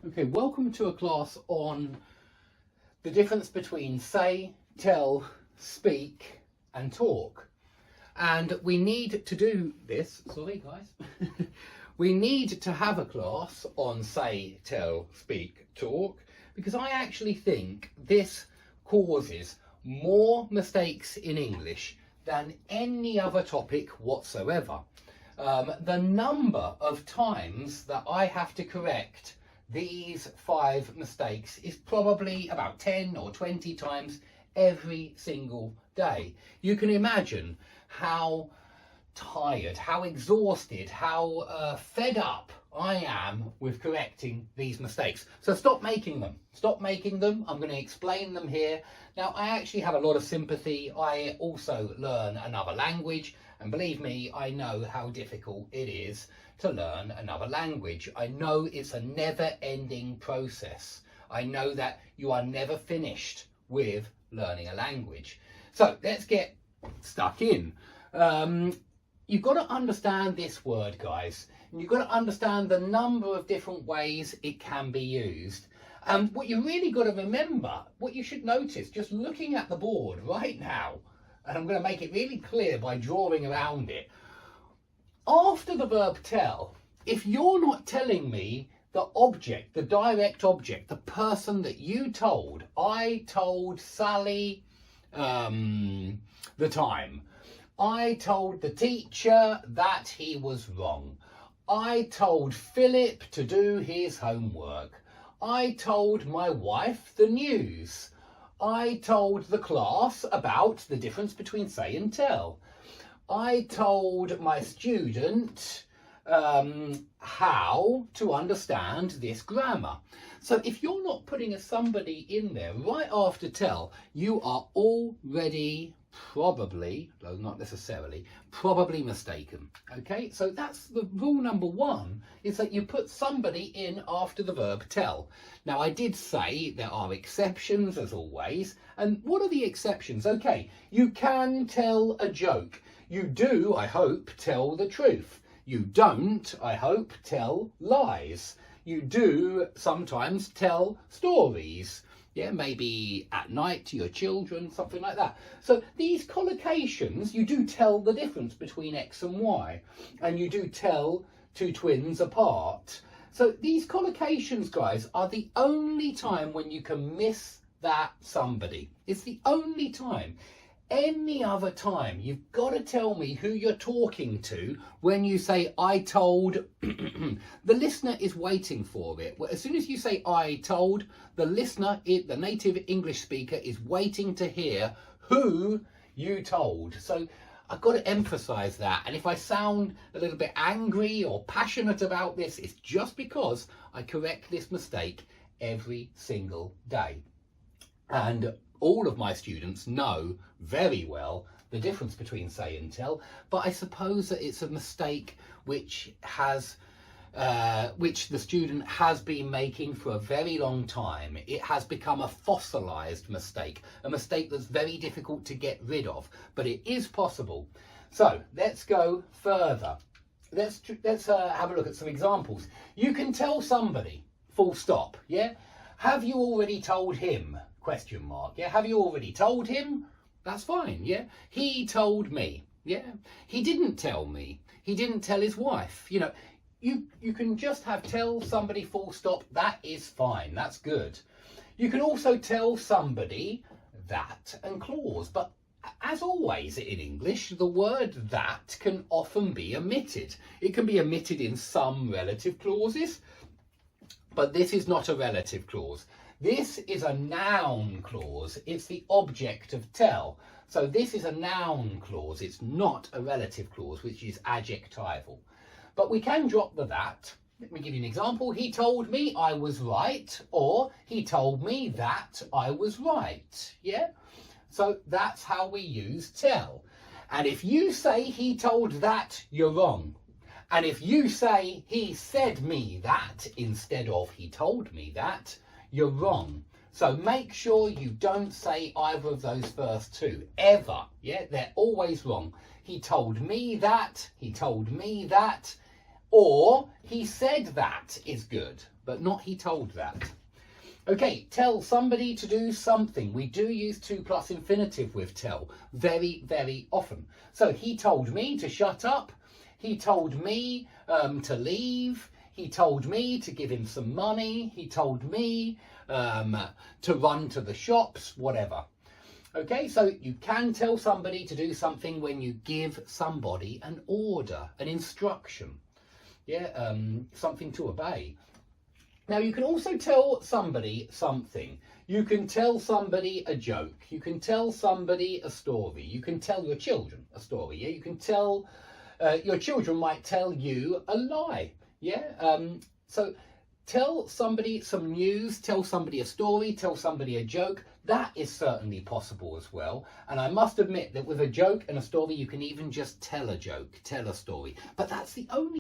Okay, welcome to a class on the difference between say, tell, speak and talk. And we need to do this, sorry guys, we need to have a class on say, tell, speak, talk, because I actually think this causes more mistakes in English than any other topic whatsoever. The number of times that I have to correct these 5 mistakes is probably about 10 or 20 times every single day. You can imagine how tired, how exhausted, how fed up I am with correcting these mistakes. So stop making them. Stop making them. I'm going to explain them here. Now, I actually have a lot of sympathy. I also learn another language, and believe me, I know how difficult it is to learn another language. I know it's a never-ending process. I know that you are never finished with learning a language. So let's get stuck in. You've got to understand this word, guys. And you've got to understand the number of different ways it can be used. And what you really got to remember, what you should notice, just looking at the board right now, and I'm going to make it really clear by drawing around it. After the verb tell, if you're not telling me the object, the direct object, the person that you told, I told Sally the time. I told the teacher that he was wrong. I told Philip to do his homework. I told my wife the news. I told the class about the difference between say and tell. I told my student how to understand this grammar. So if you're not putting a somebody in there right after tell, you are already probably, though not necessarily, probably mistaken. Okay, so that's the rule number 1, is that you put somebody in after the verb tell. Now, I did say there are exceptions as always, and what are the exceptions? Okay, you can tell a joke. You do, I hope, tell the truth. You don't, I hope, tell lies. You do sometimes tell stories. Yeah, maybe at night to your children, something like that. So these collocations, you do tell the difference between X and Y, and you do tell 2 twins apart. So these collocations, guys, are the only time when you can miss that somebody. It's the only time. Any other time, you've got to tell me who you're talking to when you say, I told. The listener is waiting for it. As soon as you say, I told, the listener, the native English speaker, is waiting to hear who you told. So I've got to emphasize that. And if I sound a little bit angry or passionate about this, it's just because I correct this mistake every single day. And all of my students know very well the difference between say and tell, but I suppose that it's a mistake which the student has been making for a very long time. It has become a fossilized mistake, a mistake that's very difficult to get rid of, but it is possible. So let's go further. Let's have a look at some examples. You can tell somebody, full stop, yeah? Have you already told him? Question mark. Yeah, have you already told him? That's fine. Yeah, he told me. Yeah, he didn't tell me. He didn't tell his wife. You know, you can just have tell somebody full stop. That is fine. That's good. You can also tell somebody that and clause, but as always in English, the word that can often be omitted. It can be omitted in some relative clauses, but this is not a relative clause. This is a noun clause. It's the object of tell. So this is a noun clause. It's not a relative clause, which is adjectival. But we can drop the that. Let me give you an example. He told me I was right, or he told me that I was right. Yeah? So that's how we use tell. And if you say he told that, you're wrong. And if you say he said me that instead of he told me that, you're wrong. So make sure you don't say either of those first 2, ever. Yeah, they're always wrong. He told me that, he told me that, or he said that is good. but not he told that. Okay, tell somebody to do something. We do use 2 plus infinitive with tell very, very often. So he told me to shut up. He told me to leave. He told me to give him some money. He told me to run to the shops, whatever. Okay, so you can tell somebody to do something when you give somebody an order, an instruction. Yeah, something to obey. Now, you can also tell somebody something. You can tell somebody a joke. You can tell somebody a story. You can tell your children a story. Yeah, you can tell, your children might tell you a lie. Yeah, so tell somebody some news, tell somebody a story, tell somebody a joke. That is certainly possible as well. And I must admit that with a joke and a story, you can even just tell a joke, tell a story. But that's the only